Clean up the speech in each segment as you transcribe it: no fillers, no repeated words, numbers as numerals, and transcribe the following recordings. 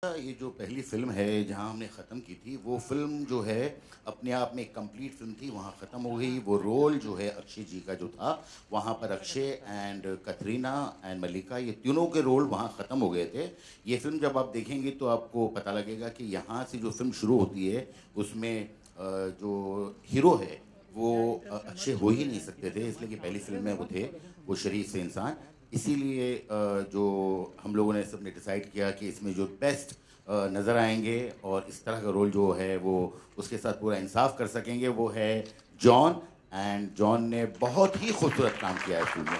ये जो पहली फिल्म है जहां हमने ख़त्म की थी, वो फिल्म जो है अपने आप में एक कंप्लीट फिल्म थी, वहां ख़त्म हो गई। वो रोल जो है अक्षय जी का जो था, वहां पर अक्षय एंड कतरीना एंड मल्लिका, ये तीनों के रोल वहां ख़त्म हो गए थे। ये फिल्म जब आप देखेंगे तो आपको पता लगेगा कि यहाँ से जो फिल्म शुरू होती है उसमें जो हीरो है वो अक्षय हो ही नहीं सकते थे, इसलिए कि पहली फिल्म में वो थे वो शरीफ से इंसान। इसीलिए जो हम लोगों ने सबने डिसाइड किया कि इसमें जो बेस्ट नज़र आएंगे और इस तरह का रोल जो है वो उसके साथ पूरा इंसाफ कर सकेंगे, वो है जॉन। एंड जॉन ने बहुत ही खूबसूरत काम किया है फिल्म में।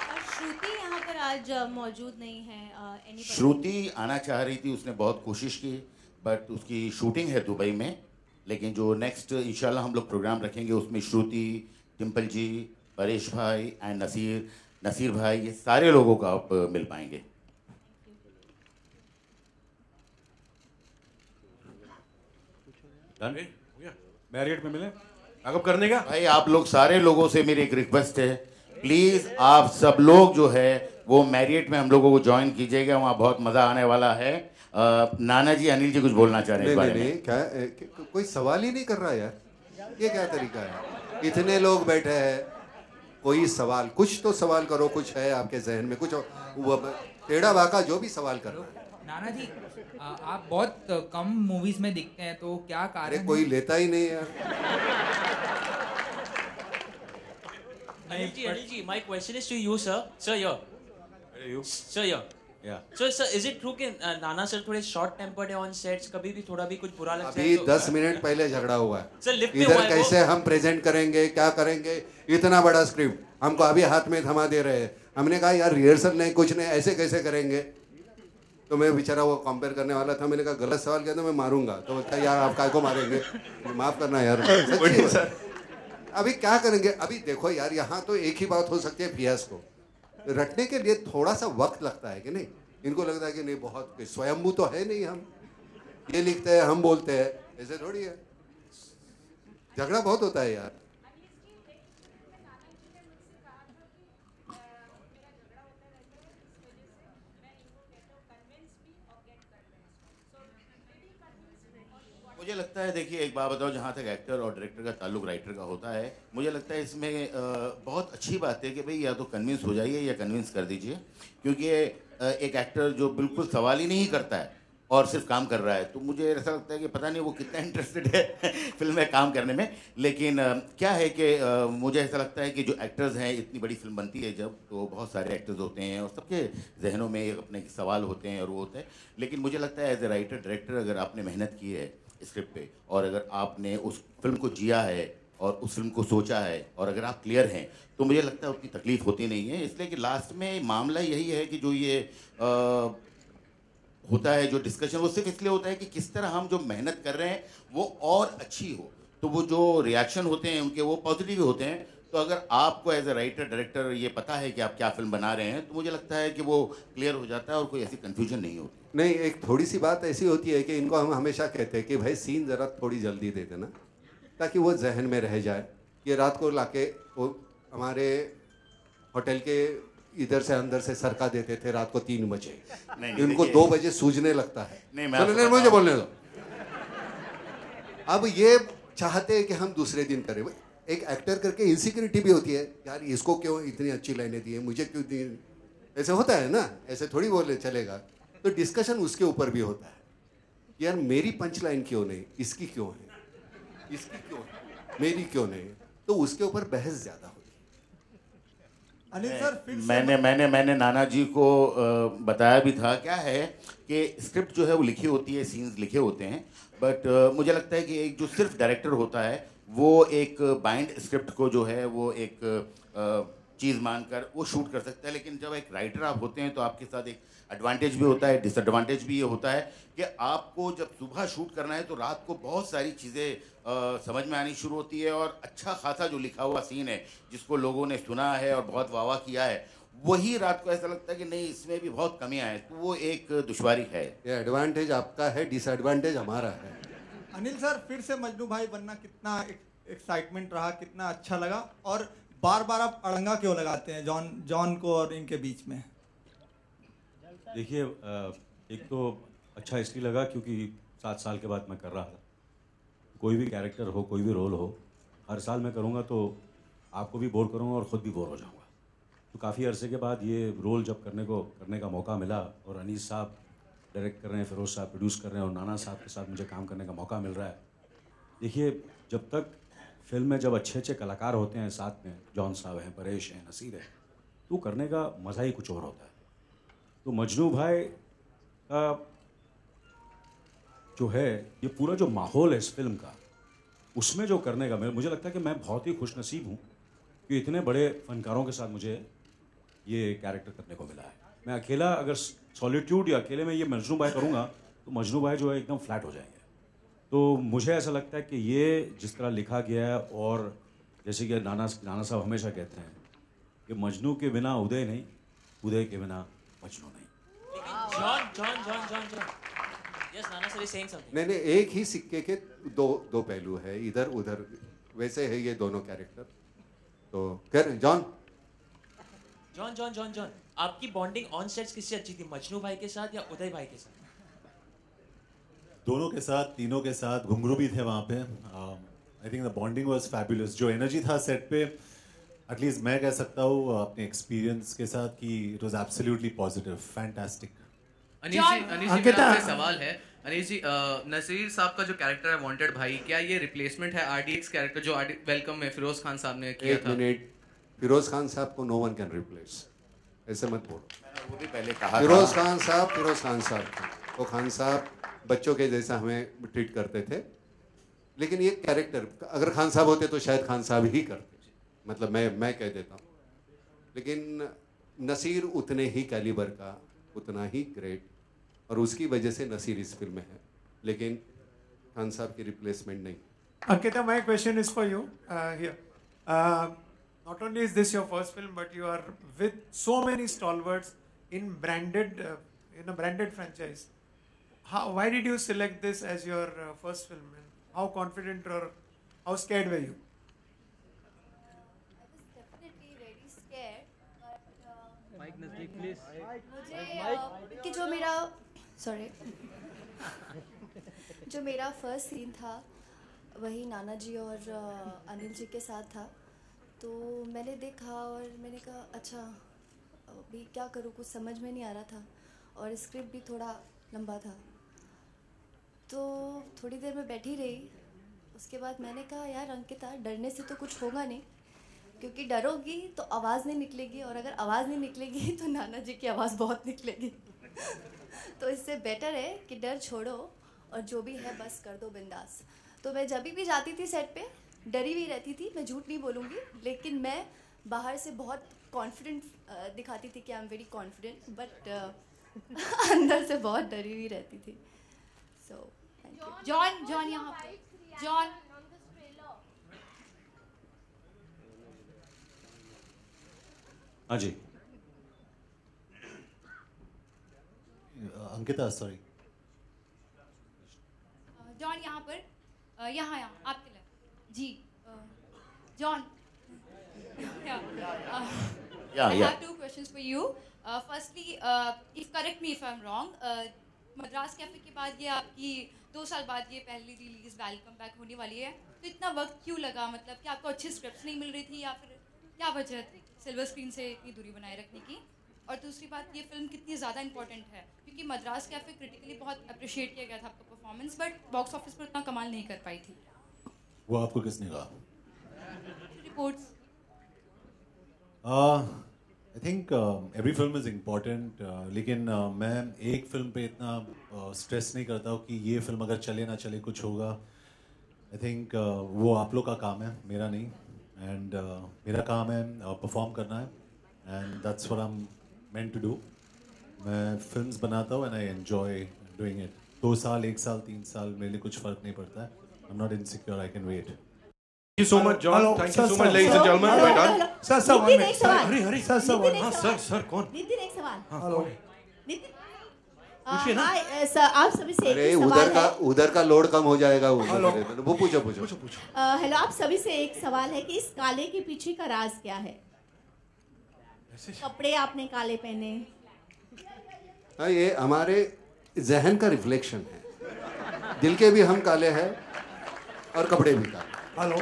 और श्रुति यहाँ पर आज मौजूद नहीं है। श्रुति आना चाह रही थी, उसने बहुत कोशिश की, बट उसकी शूटिंग है दुबई में। लेकिन जो नेक्स्ट इंशाल्लाह हम लोग प्रोग्राम रखेंगे उसमें श्रुति, टिम्पल जी, परेश भाई एंड नसीर भाई, ये सारे लोगों को आप मिल पाएंगे। मैरियट में मिले बैकअप करने का। भाई आप लोग सारे लोगों से मेरी एक रिक्वेस्ट है, प्लीज आप सब लोग जो है वो मैरियट में हम लोगों को ज्वाइन कीजिएगा, वहाँ बहुत मजा आने वाला है। नाना जी, अनिल जी कुछ बोलना चाह रहे हैं इस बारे में? क्या कोई सवाल ही नहीं कर रहा यार, ये क्या तरीका है? इतने लोग बैठे हैं, कोई सवाल, कुछ तो सवाल करो, कुछ है आपके जहन में कुछ टेढ़ा बाका जो भी सवाल कर रहा है। नाना जी, आप बहुत कम मूवीज में दिखते हैं, तो क्या कारण है? कोई लेता ही नहीं यार। Anil ji, my question is to you, sir. Sir, here. Sir, here. Yeah. So, sir, is it true कि नाना सर थोड़े शॉर्ट टेम्पर्ड है ऑन सेट्स, कभी भी थोड़ा भी कुछ बुरा लगता है? अभी 10 मिनट पहले झगड़ा हुआ है। सर, लिफ्ट में इधर हुआ है कैसे हम प्रेजेंट करेंगे, क्या करेंगे? इतना बड़ा स्क्रिप्ट हमको अभी हाथ में थमा दे रहे हैं। हमने कहा यार रिहर्सल नहीं, कुछ नहीं, ऐसे कैसे करेंगे? तो मैं बेचारा वो कंपेयर करने वाला था, मैंने कहा गलत सवाल किया तो मैं मारूंगा। तो बोलता यार आप काय को मारेंगे, माफ करना यार। अभी क्या करेंगे? अभी देखो यार, यहाँ तो एक ही बात हो सकती है, फियाज को रटने के लिए थोड़ा सा वक्त लगता है कि नहीं? इनको लगता है कि नहीं बहुत स्वयंभू तो है नहीं, हम ये लिखते हैं हम बोलते हैं, ऐसे थोड़ी है। झगड़ा बहुत होता है यार। मुझे लगता है, देखिए एक बात बताओ, जहाँ तक एक्टर और डायरेक्टर का ताल्लुक राइटर का होता है, मुझे लगता है इसमें बहुत अच्छी बात है कि भाई या तो कन्विंस हो जाइए या कन्विंस कर दीजिए। क्योंकि एक एक्टर जो बिल्कुल सवाल ही नहीं करता है और सिर्फ काम कर रहा है, तो मुझे ऐसा लगता है कि पता नहीं वो कितना इंटरेस्टेड है फिल्म में काम करने में। लेकिन क्या है कि मुझे ऐसा लगता है कि जो एक्टर्स हैं, इतनी बड़ी फिल्म बनती है जब, तो बहुत सारे एक्टर्स होते हैं और सबके जहनों में अपने सवाल होते हैं और वो होता है। लेकिन मुझे लगता है एज ए राइटर डायरेक्टर, अगर आपने मेहनत की है स्क्रिप्ट पे और अगर आपने उस फिल्म को जिया है और उस फिल्म को सोचा है और अगर आप क्लियर हैं, तो मुझे लगता है उतनी तकलीफ होती नहीं है। इसलिए कि लास्ट में मामला यही है कि जो ये होता है, जो डिस्कशन, वो सिर्फ इसलिए होता है कि किस तरह हम जो मेहनत कर रहे हैं वो और अच्छी हो। तो वो जो रिएक्शन होते हैं उनके, वो पॉजिटिव होते हैं। तो अगर आपको एज ए राइटर डायरेक्टर ये पता है कि आप क्या फिल्म बना रहे हैं, तो मुझे लगता है कि वो क्लियर हो जाता है और कोई ऐसी कन्फ्यूजन नहीं होती। नहीं, एक थोड़ी सी बात ऐसी होती है कि इनको हम हमेशा कहते हैं कि भाई सीन ज़रा थोड़ी जल्दी दे देना, ताकि वो जहन में रह जाए। ये रात को लाके वो हमारे होटल के इधर से अंदर से सरका देते थे रात को 3 बजे, इनको 2 बजे सूझने लगता है। नहीं, मुझे बोलने दो। अब ये चाहते हैं कि हम दूसरे दिन करें। एक एक्टर करके इनसिक्योरिटी भी होती है, यार इसको क्यों इतनी अच्छी लाइनें दी है, मुझे क्यों दी, ऐसे होता है ना, ऐसे थोड़ी बोले चलेगा। तो डिस्कशन उसके ऊपर भी होता है, यार मेरी पंच लाइन क्यों नहीं, इसकी क्यों है, इसकी क्यों है, मेरी क्यों नहीं, तो उसके ऊपर बहस ज्यादा होती है। अनिल सर, मैंने नाना जी को बताया भी था, क्या है कि स्क्रिप्ट जो है वो लिखी होती है, सीन्स लिखे होते हैं, बट मुझे लगता है कि एक जो सिर्फ डायरेक्टर होता है वो एक बाइंड स्क्रिप्ट को जो है वो एक चीज़ मानकर वो शूट कर सकता है। लेकिन जब एक राइटर आप होते हैं तो आपके साथ एक एडवांटेज भी होता है, डिसएडवांटेज भी ये होता है कि आपको जब सुबह शूट करना है तो रात को बहुत सारी चीज़ें समझ में आनी शुरू होती है, और अच्छा खासा जो लिखा हुआ सीन है जिसको लोगों ने सुना है और बहुत वाह किया है, वही रात को ऐसा लगता है कि नहीं इसमें भी बहुत कमियां हैं। तो वो एक दुश्वारी है। ये एडवांटेज आपका है, डिसएडवांटेज हमारा है। अनिल सर, फिर से मजनू भाई बनना कितना एक्साइटमेंट रहा, कितना अच्छा लगा, और बार बार आप अड़ंगा क्यों लगाते हैं जॉन को और इनके बीच में? देखिए, एक तो अच्छा इसलिए लगा क्योंकि 7 साल के बाद मैं कर रहा था। कोई भी कैरेक्टर हो, कोई भी रोल हो, हर साल मैं करूँगा तो आपको भी बोर करूँगा और ख़ुद भी बोर हो जाऊँगा। तो काफ़ी अरसे के बाद ये रोल जब करने का मौका मिला और अनीस साहब डायरेक्ट कर रहे हैं, फिरोज़ साहब प्रोड्यूस कर रहे हैं और नाना साहब के साथ मुझे काम करने का मौका मिल रहा है। देखिए, जब तक फिल्म में जब अच्छे कलाकार होते हैं साथ में, जॉन साहब हैं, परेश हैं, नसीर है, तो करने का मज़ा ही कुछ और होता है। तो मजनू भाई का जो है, ये पूरा जो माहौल है इस फिल्म का, उसमें जो करने का मुझे लगता है कि मैं बहुत ही खुशनसीब हूँ कि इतने बड़े फनकारों के साथ मुझे ये कैरेक्टर करने को मिला है। मैं अकेला अगर सॉलिट्यूड या अकेले में ये मजनू भाई करूँगा तो मजनू भाई जो है एकदम फ्लैट हो जाएंगे। तो मुझे ऐसा लगता है कि ये जिस तरह लिखा गया है, और जैसे कि नाना साहब हमेशा कहते हैं कि मजनू के बिना उदय नहीं, उदय के बिना मजनू नहीं। John yes, Nana sir is saying something. नहीं, एक ही सिक्के के दो पहलू है, इधर उधर वैसे है ये दोनों कैरेक्टर। तो कर जॉन, आपकी बॉन्डिंग ऑन सेट्स किससे अच्छी थी, मजनू भाई के साथ या उदय भाई के साथ? दोनों के साथ, तीनों के साथ। घुंघरू भी थे वहाँ पे। I think the bonding was fabulous. जो एनर्जी था सेट पे, एटलीस्ट मैं कह सकता हूँ अपने एक्सपीरियंस के साथ कि it was absolutely positive, fantastic. Anees ji मेरा आपसे सवाल है। अनीस जी, नसीर साहब का जो कैरेक्टर है वांटेड भाई, क्या ये रिप्लेसमेंट है आरडीएक्स कैरेक्टर जो वेलकम में फिरोज खान साहब ने किया था? एक मिनट, फिरोज खान साहब को नो वन कैन रिप्लेस, ऐसे मत बोलो। वो भी पहले कहा फिरोज खान साहब वो खान साहब बच्चों के जैसा हमें ट्रीट करते थे, लेकिन ये कैरेक्टर अगर खान साहब होते तो शायद खान साहब ही करते, मतलब मैं कह देता हूँ। लेकिन नसीर उतने ही कैलिबर का, उतना ही ग्रेट, और उसकी वजह से नसीर इस फिल्म में है, लेकिन खान साहब की रिप्लेसमेंट नहीं। Ankita, my question is for you here. Not only is this your first film, but you are with so many stalwarts in a branded franchise. Why did you select this as your first film? And how confident or how scared were you? I was definitely very scared, but mic नजदीक please. मुझे कि जो मेरा first scene था वही नाना जी और अनिल जी के साथ था। तो मैंने देखा और मैंने कहा अच्छा अभी क्या करूँ, कुछ समझ में नहीं आ रहा था, और स्क्रिप्ट भी थोड़ा लंबा था। तो थोड़ी देर में बैठी रही, उसके बाद मैंने कहा यार अंकिता, डरने से तो कुछ होगा नहीं, क्योंकि डरोगी तो आवाज़ नहीं निकलेगी, और अगर आवाज़ नहीं निकलेगी तो नाना जी की आवाज़ बहुत निकलेगी। तो इससे बेटर है कि डर छोड़ो और जो भी है बस कर दो बिंदास। तो मैं जब भी जाती थी सेट पे डरी हुई रहती थी, मैं झूठ नहीं बोलूँगी, लेकिन मैं बाहर से बहुत कॉन्फिडेंट दिखाती थी कि I am very confident, but अंदर से बहुत डरी हुई रहती थी। So thank you. जॉन यहाँ पे जॉन, हाँ जी। अंकिता, सॉरी। जॉन यहाँ पर, यहाँ आपके लिए जी। John, I have 2 questions for you. Firstly, if correct me if I'm wrong, Madras cafe के बाद ये आपकी 2 साल बाद ये पहली रिलीज वेलकम बैक होने वाली है, तो इतना वक्त क्यों लगा? मतलब कि आपको अच्छी स्क्रिप्ट्स नहीं मिल रही थी या फिर क्या वजह थी सिल्वर स्क्रीन से इतनी दूरी बनाए रखने की? और दूसरी बात, ये फिल्म कितनी ज़्यादा इंपॉर्टेंट है, क्योंकि मद्रास कैफे क्रिटिकली बहुत अप्रिशिएट किया गया था आपका परफॉर्मेंस, बट बॉक्स ऑफिस पर उतना कमाल नहीं कर पाई थी। वो आपको किसने कहा? Reports. I think every film is important, लेकिन मैं एक फिल्म पे इतना स्ट्रेस नहीं करता हूँ कि ये फिल्म अगर चले ना चले कुछ होगा। आई थिंक वो आप लोग का काम है, मेरा नहीं। एंड मेरा काम है परफॉर्म करना है, and that's what I am meant to do. मैं फिल्म्स बनाता हूँ and I enjoy doing it. 2 साल, 1 साल, 3 साल मेरे लिए कुछ फ़र्क नहीं पड़ता है। I am not insecure, I can wait. Thank you so much, John. Thank you so much, ladies and gentlemen. We're done. Sir, Nitin, एक सवाल। हाँ सर, कौन? नितिन, एक सवाल। हेलो नितिन, पूछिए ना। सर आप सभी से अरे एक सवाल है। उधर का लोड कम हो जाएगा। वो पूछो। हेलो, आप सभी से एक सवाल है कि इस काले के पीछे का राज क्या है? कपड़े आपने काले पहने। हाँ, ये हमारे जहन का रिफ्लेक्शन है। दिल के भी हम काले हैं और कपड़े भी काले। हेलो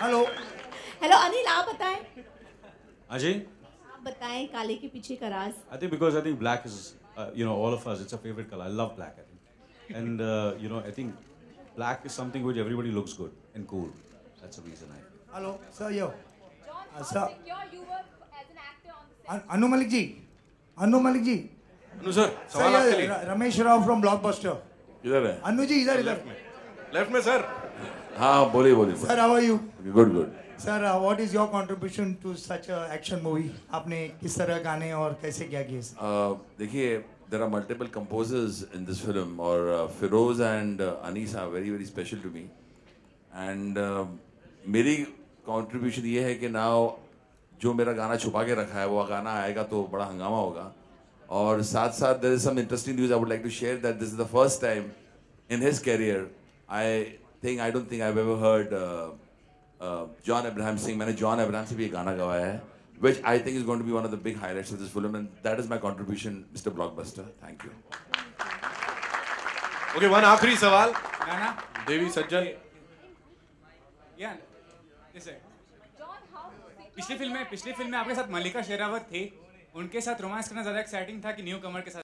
हेलो हेलो अनिल, आप बताएं। अजय, आप बताएं काले के पीछे का राज। I think because I think black is, all of us, it's a favorite color. I love black, I think. And, I think black is something which everybody looks good and cool. That's the reason I feel. Hello sir, yo sir Anu Malik ji, Anu Malik ji. Anu sir, सवाल आपके लिए। Ramesh Rao from Blockbuster. इधर है। अनु जी इधर इधर। Left में sir. हाँ बोलिए बोलिए। Sir how are you? Good good. Sir what is your contribution to such a action movie? आपने किस तरह गाने और कैसे क्या किए? देखिए, there are multiple composers in this film, और Feroz and Anis are very very special to me, and मेरी contribution ये है कि now जो मेरा गाना छुपा के रखा है वो गाना आएगा तो बड़ा हंगामा होगा। और साथ साथ there is some interesting news I would like to share that this is the first time in his career I don't think I've ever heard John Abraham sing. मैंने John Abraham से भी ये गाना गवाया है, which I think is going to be one of the big highlights of this film, and that is my contribution, Mr. Blockbuster. Thank you. Okay, one आखिरी सवाल। नाना देवी सज्जन। पिछली film में आपके साथ मल्लिका शेरावत थे, उनके साथ रोमांस करना ज्यादा एक्साइटिंग था कि न्यू कमर के साथ?